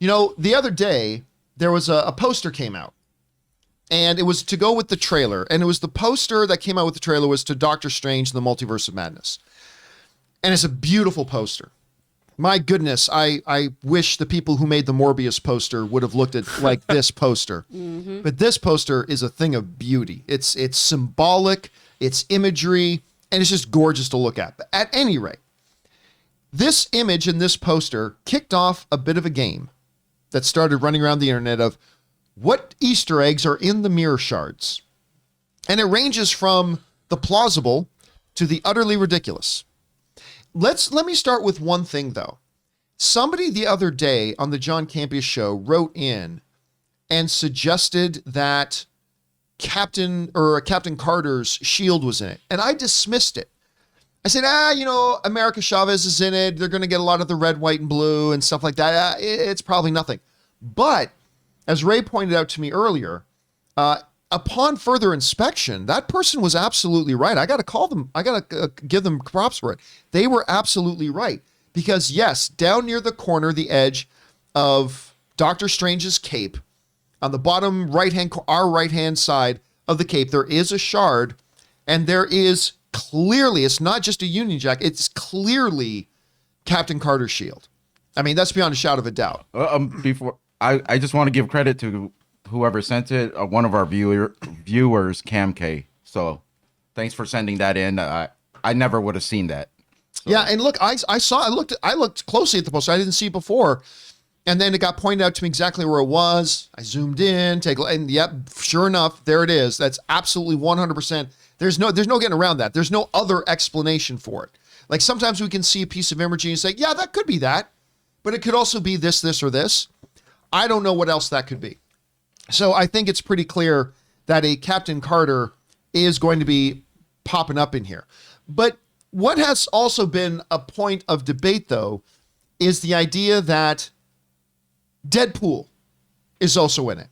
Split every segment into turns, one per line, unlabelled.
The other day, there was a poster came out. And it was to go with the trailer. And it was the poster that came out with the trailer was to Doctor Strange, the Multiverse of Madness. And it's a beautiful poster. My goodness, I wish the people who made the Morbius poster would have looked at like this poster. Mm-hmm. But this poster is a thing of beauty. It's symbolic, it's imagery, and it's just gorgeous to look at. But at any rate, this image in this poster kicked off a bit of a game that started running around the internet of what Easter eggs are in the mirror shards. And it ranges from the plausible to the utterly ridiculous. Let me start with one thing, though. Somebody the other day on the John Campea Show wrote in and suggested that Captain Carter's shield was in it. And I dismissed it. I said, America Chavez is in it. They're going to get a lot of the red, white, and blue and stuff like that. It's probably nothing. But as Ray pointed out to me earlier, upon further inspection, that person was absolutely right. I got to call them. I got to give them props for it. They were absolutely right. Because yes, down near the corner, the edge of Doctor Strange's cape, on the bottom our right-hand side of the cape, there is a shard, and there is clearly, it's not just a Union Jack, it's clearly Captain Carter's shield. I mean, that's beyond a shadow of a doubt.
I just want to give credit to whoever sent it, one of our viewers, Cam K. So thanks for sending that in. I never would have seen that. So.
Yeah, and look, I looked closely at the poster. I didn't see it before. And then it got pointed out to me exactly where it was. I zoomed in, and yep, sure enough, there it is. That's absolutely 100%. There's no getting around that. There's no other explanation for it. Like sometimes we can see a piece of imagery and say, yeah, that could be that. But it could also be this, or this. I don't know what else that could be. So I think it's pretty clear that a Captain Carter is going to be popping up in here. But what has also been a point of debate, though, is the idea that Deadpool is also in it.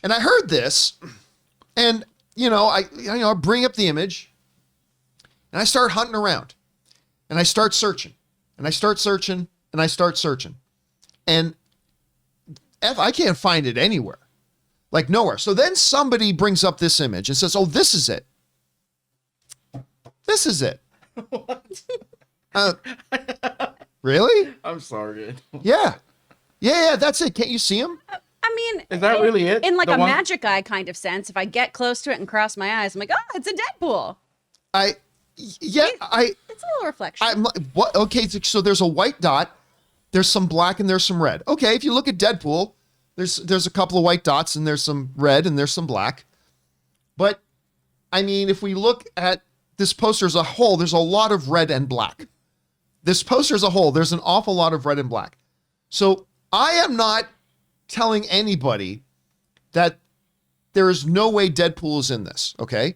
And I heard this, and, I bring up the image, and I start hunting around, and I start searching, and I start searching, and I start searching. And I can't find it anywhere, like nowhere. So then somebody brings up this image and says, oh, this is it. This is it.
What?
Really?
I'm sorry.
Yeah, that's it. Can't you see him?
I mean,
is that really it?
In like a magic eye kind of sense, if I get close to it and cross my eyes, I'm like, oh, it's a Deadpool.
It's a
little reflection.
What? Okay, so there's a white dot. There's some black and there's some red. Okay, if you look at Deadpool, there's a couple of white dots and there's some red and there's some black. But, I mean, if we look at this poster as a whole, there's a lot of red and black. This poster as a whole, there's an awful lot of red and black. So I am not telling anybody that there is no way Deadpool is in this, okay?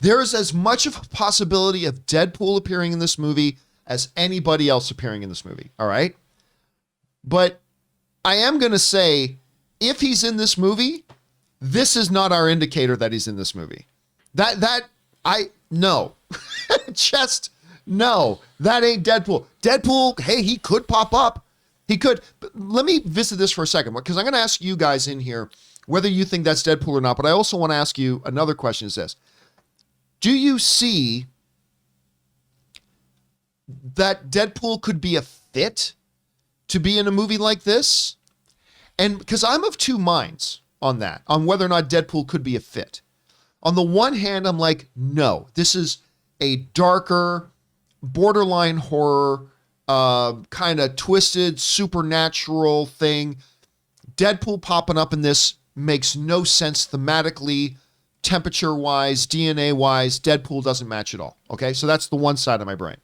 There is as much of a possibility of Deadpool appearing in this movie as anybody else appearing in this movie, all right? But I am going to say, if he's in this movie, this is not our indicator that he's in this movie. No. Just, no. That ain't Deadpool. Deadpool, hey, he could pop up. He could. But let me visit this for a second, because I'm going to ask you guys in here whether you think that's Deadpool or not. But I also want to ask you another question is this. Do you see that Deadpool could be a fit to be in a movie like this? And because I'm of two minds on that, on whether or not Deadpool could be a fit. On the one hand, I'm like, no, this is a darker, borderline horror, kind of twisted, supernatural thing. Deadpool popping up in this makes no sense thematically, temperature-wise, DNA-wise. Deadpool doesn't match at all, okay? So that's the one side of my brain.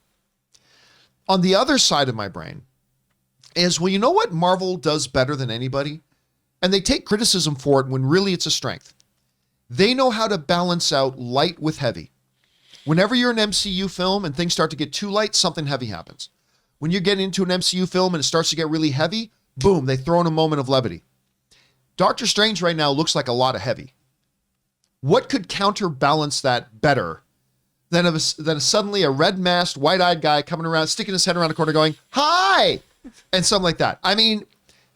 On the other side of my brain is, well, you know what Marvel does better than anybody? And they take criticism for it when really it's a strength. They know how to balance out light with heavy. Whenever you're an MCU film and things start to get too light, something heavy happens. When you get into an MCU film and it starts to get really heavy, boom, they throw in a moment of levity. Doctor Strange right now looks like a lot of heavy. What could counterbalance that better than suddenly a red-masked, white-eyed guy coming around, sticking his head around the corner going, hi, and something like that? I mean,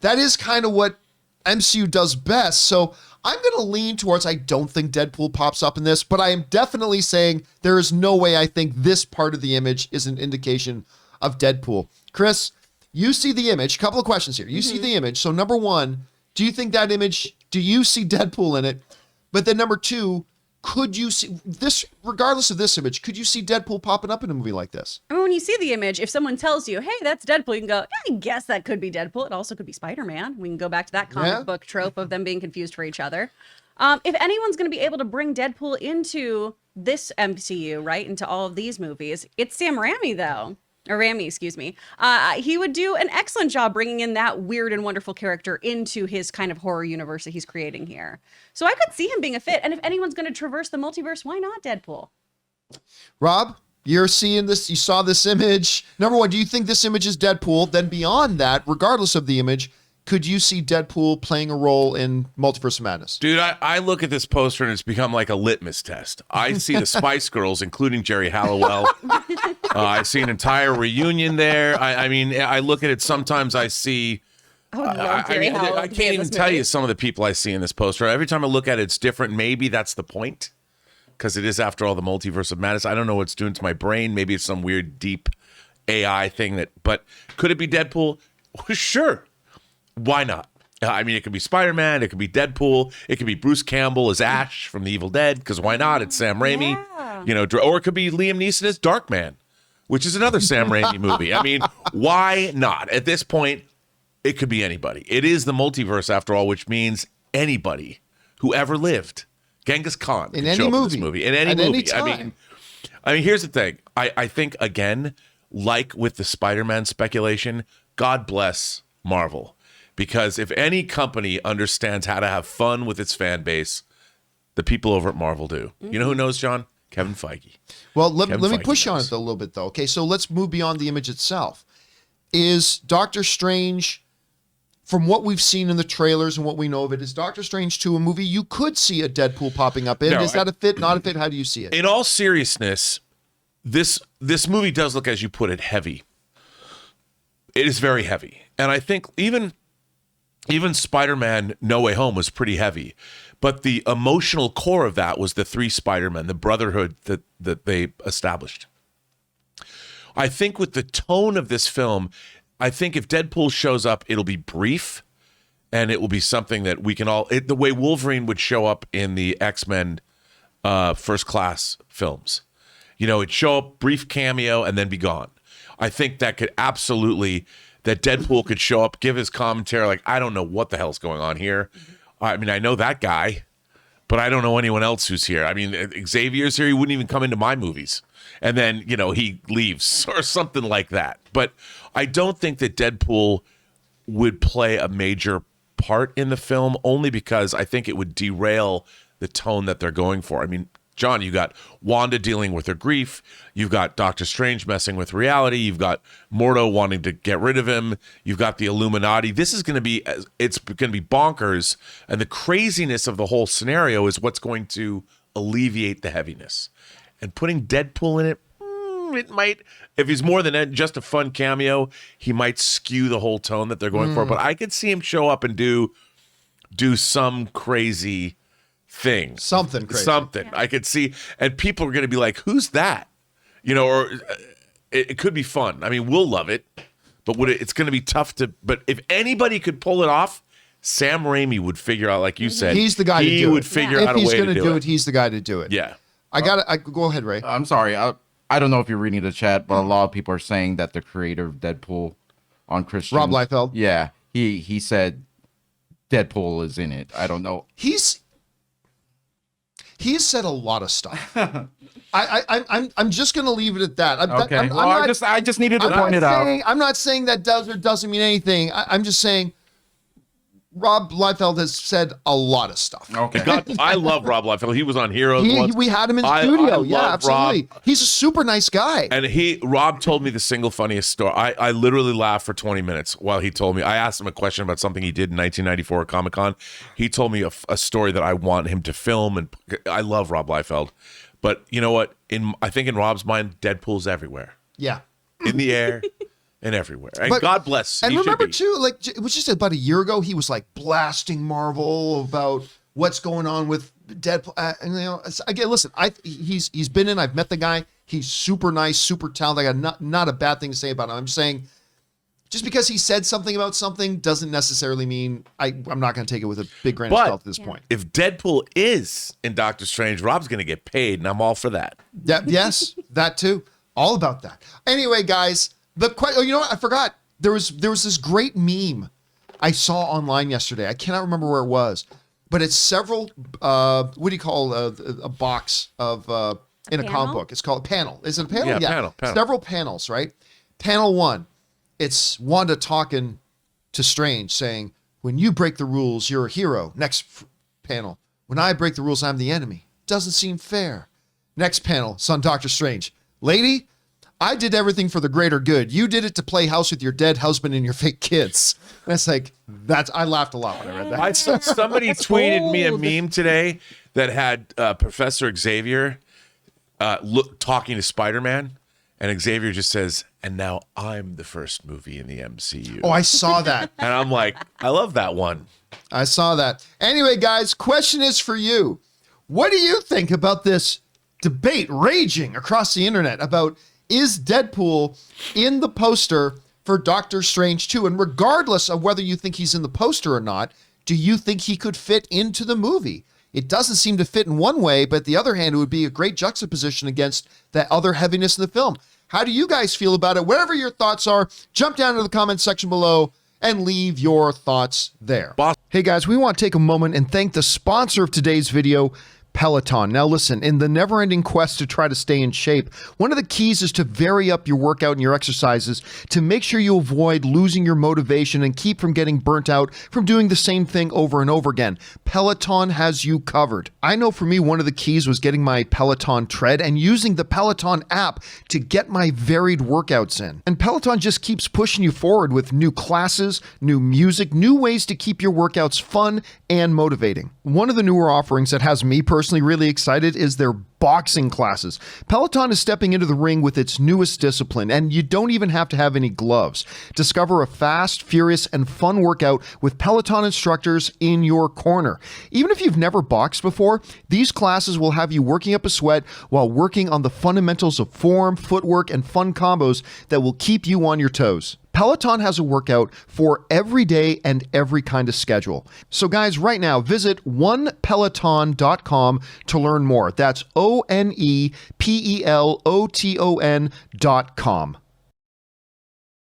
that is kind of what MCU does best. So I'm going to lean towards I don't think Deadpool pops up in this, but I am definitely saying there is no way I think this part of the image is an indication of Deadpool. Chris, you see the image. Couple of questions here. You see the image. So number one, do you think that image, do you see Deadpool in it? But then number two, could you see this, regardless of this image, could you see Deadpool popping up in a movie like this?
I mean, when you see the image, if someone tells you, hey, that's Deadpool, you can go, yeah, I guess that could be Deadpool. It also could be Spider-Man. We can go back to that comic book trope of them being confused for each other. If anyone's going to be able to bring Deadpool into this MCU, right, into all of these movies, it's Sam Raimi, though. Or Raimi, excuse me. He would do an excellent job bringing in that weird and wonderful character into his kind of horror universe that he's creating here. So I could see him being a fit. And if anyone's going to traverse the multiverse, why not Deadpool?
Rob, you're seeing this. You saw this image. Number one, do you think this image is Deadpool? Then beyond that, regardless of the image, could you see Deadpool playing a role in Multiverse of Madness?
Dude, I look at this poster and it's become like a litmus test. I see the Spice Girls, including Jerry Halliwell. I see an entire reunion there. I mean, I look at it. Sometimes I see. I can't even tell you some of the people I see in this poster. Every time I look at it, it's different. Maybe that's the point, because it is, after all, the Multiverse of Madness. I don't know what it's doing to my brain. Maybe it's some weird, deep AI thing that. But could it be Deadpool? Sure. Why not? I mean, it could be Spider-Man, it could be Deadpool, it could be Bruce Campbell as Ash from The Evil Dead, because why not? It's Sam Raimi, or it could be Liam Neeson as Darkman, which is another Sam Raimi movie. I mean, why not? At this point, it could be anybody. It is the multiverse, after all, which means anybody who ever lived. Genghis Khan
in any movie.
In any movie.
Time.
I mean, here's the thing. I think, again, like with the Spider-Man speculation, God bless Marvel. Because if any company understands how to have fun with its fan base, the people over at Marvel do. You know who knows, John? Kevin Feige.
Well, let me push you on it a little bit, though. Okay, so let's move beyond the image itself. Is Doctor Strange, from what we've seen in the trailers and what we know of it, is Doctor Strange 2 a movie you could see a Deadpool popping up in? Is that a fit, not a fit? How do you see it?
In all seriousness, this movie does look, as you put it, heavy. It is very heavy. And I think even Spider-Man No Way Home was pretty heavy, but the emotional core of that was the three Spider-Men, the brotherhood that they established. I think with the tone of this film, I think if Deadpool shows up, it'll be brief, and it will be something that we can all, the way Wolverine would show up in the X-Men First Class films. It'd show up, brief cameo, and then be gone. I think that could absolutely... that Deadpool could show up, give his commentary, like, I don't know what the hell's going on here. I mean, I know that guy, but I don't know anyone else who's here. I mean, Xavier's here. He wouldn't even come into my movies. And then, he leaves or something like that. But I don't think that Deadpool would play a major part in the film, only because I think it would derail the tone that they're going for. I mean, John, you got Wanda dealing with her grief. You've got Doctor Strange messing with reality. You've got Mordo wanting to get rid of him. You've got the Illuminati. This is going to be, it's going to be bonkers. And the craziness of the whole scenario is what's going to alleviate the heaviness. And putting Deadpool in it, it might, if he's more than just a fun cameo, he might skew the whole tone that they're going for. But I could see him show up and do some crazy thing,
something crazy,
something. I could see, and people are going to be like, "Who's that?" Or it could be fun. I mean, we'll love it, but it's going to be tough to. But if anybody could pull it off, Sam Raimi would figure out, like you said,
he's the guy.
He would figure out a way to do it.
If he's going to do it, he's the guy to do it.
Yeah,
go ahead, Ray.
I'm sorry. I don't know if you're reading the chat, but a lot of people are saying that the creator of Deadpool on Christian,
Rob Liefeld.
Yeah, he said Deadpool is in it. I don't know.
He's said a lot of stuff. I'm just going to leave it at that.
Okay. I just needed to point it out.
I'm not saying that does or doesn't mean anything. I'm just saying Rob Liefeld has said a lot of stuff.
Okay.
I love Rob Liefeld. He was on Heroes once.
We had him in studio. Yeah, absolutely.
Rob.
He's a super nice guy.
And Rob told me the single funniest story. I literally laughed for 20 minutes while he told me. I asked him a question about something he did in 1994 at Comic-Con. He told me a story that I want him to film, and I love Rob Liefeld. But you know what? I think in Rob's mind, Deadpool's everywhere.
Yeah.
In the air, and everywhere. And God bless.
And
he
remember
should be.
too, like it was just about a year ago, he was like blasting Marvel about what's going on with Deadpool. And you know, again, listen, he's been in. I've met the guy. He's super nice, super talented. I got not a bad thing to say about him. I'm just saying, just because he said something about something doesn't necessarily mean I'm not going to take it with a big grain of salt at this point.
If Deadpool is in Doctor Strange, Rob's going to get paid, and I'm all for that.
Yes, that too. All about that. Anyway, guys, you know what? I forgot. There was this great meme I saw online yesterday. I cannot remember where it was, but it's several. What do you call a box of in a comic book? It's called a panel. Is it a panel?
Yeah, panel.
Several panels, right? Panel 1. It's Wanda talking to Strange, saying, "When you break the rules, you're a hero." Next panel. "When I break the rules, I'm the enemy. Doesn't seem fair." Next panel. It's on Doctor Strange. "Lady, I did everything for the greater good. You did it to play house with your dead husband and your fake kids." And it's like, I laughed a lot when I read that.
Somebody tweeted me a meme today that had Professor Xavier talking to Spider-Man, and Xavier just says, "And now I'm the first movie in the MCU."
Oh, I saw that.
And I'm like, I love that one.
I saw that. Anyway, guys, question is for you. What do you think about this debate raging across the internet about is Deadpool in the poster for Doctor Strange 2? And regardless of whether you think he's in the poster or not, do you think he could fit into the movie? It doesn't seem to fit in one way, but the other hand, it would be a great juxtaposition against that other heaviness in the film. How do you guys feel about it? Whatever your thoughts are, jump down to the comment section below and leave your thoughts there. Hey guys, we want to take a moment and thank the sponsor of today's video, Peloton. Now listen, in the never-ending quest to try to stay in shape, one of the keys is to vary up your workout and your exercises to make sure you avoid losing your motivation and keep from getting burnt out from doing the same thing over and over again. Peloton has you covered. I know for me, one of the keys was getting my Peloton tread and using the Peloton app to get my varied workouts in. And Peloton just keeps pushing you forward with new classes, new music, new ways to keep your workouts fun and motivating. One of the newer offerings that has me personally really excited is their boxing classes. Peloton is stepping into the ring with its newest discipline, and you don't even have to have any gloves. Discover a fast, furious, and fun workout with Peloton instructors in your corner. Even if you've never boxed before, these classes will have you working up a sweat while working on the fundamentals of form, footwork, and fun combos that will keep you on your toes. Peloton has a workout for every day and every kind of schedule. So guys, right now, visit onepeloton.com to learn more. That's ONEPELOTON.com.